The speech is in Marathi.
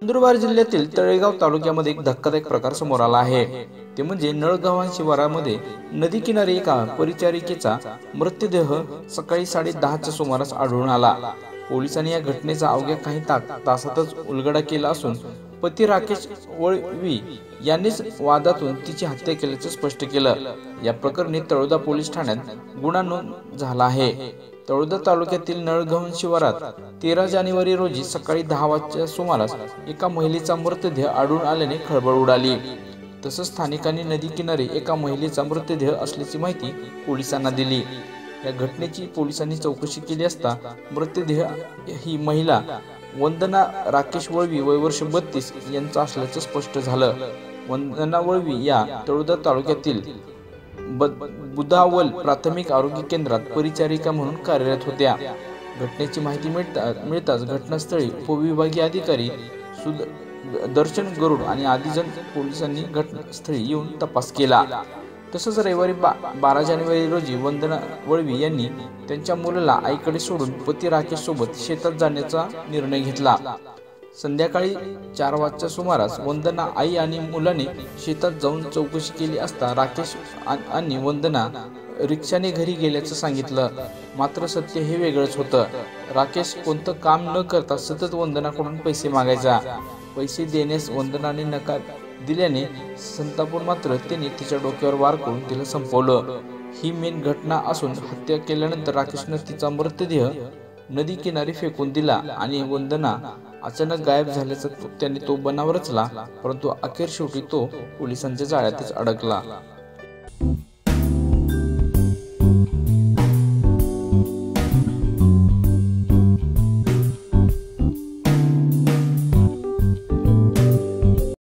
नंदुरबार जिल्ह्यातील तळेगाव तालुक्यामध्ये एक धक्कादायक प्रकार समोर आला आहे। ते म्हणजे नळगव्हाण शिवारामध्ये नदी किनारी एका परिचारिकेचा मृतदेह सकाळी 10:30च्या सुमारास आढळून आला। पोलिसांनी या घटनेचा अवघ्या काही तासातच उलगडा केला असून पती राकेश वळवी यांनीच वादातून तिची हत्या केल्याचे स्पष्ट केलं। या प्रकरणी तळोदा पोलीस ठाण्यात गुन्हा नोंद झाला आहे। तळोदा तालुक्यातील नळगव्हाण शिवारात 13 जानेवारी रोजी सकाळी 10 वाजच्या सुमारास एका महिलेचा मृतदेह आढळून आल्याने खळबळ उडाली। तसंच स्थानिकांनी नदी किनारी एका महिलेचा मृतदेह असल्याची माहिती पोलिसांना दिली। या घटनेची पोलिसांनी चौकशी केली असता मृतदेह ही महिला वंदना राकेश वळवी वय वर्ष 32 यांचा असल्याचं स्पष्ट झालं। वंदना वळवी या तळोदा तालुक्यातील बुधावल प्राथमिक आरोग्य केंद्रात परिचारिका म्हणून कार्यरत होत्या। घटनेची माहिती मिळताच घटनास्थळी उपविभागीय अधिकारी दर्शन गरुड आणि आदिजन पोलिसांनी घटनास्थळी येऊन तपास केला। तसंच रविवारी 12 जानेवारी रोजी वंदना वळवी यांनी त्यांच्या मुलाला आईकडे सोडून पती राकेश सोबत शेतात जाण्याचा निर्णय घेतला। संध्याकाळी 4 वाजच्या सुमारास वंदना आई आणि मुलाने शेतात जाऊन चौकशी केली असता राकेश आणि वंदना रिक्षाने घरी गेल्याचं सांगितलं। मात्र सत्य हे वेगळंच होतं। राकेश कोणतं काम न करता सतत वंदनाकडून पैसे मागायचा। पैसे देण्यास वंदनाने नकार दिल्याने संतापून मात्र त्याने तिच्या डोक्यावर वार करून तिला संपवलं। ही मेन घटना असून हत्या केल्यानंतर राकेशने तिचा मृतदेह नदी किनारी फेकून दिला आणि वंदना अचानक गायब झाल्याचा त्याने तो बनाव रचला, परंतु अखेर शेवटी तो पोलिसांच्या जाळ्यातच अडकला।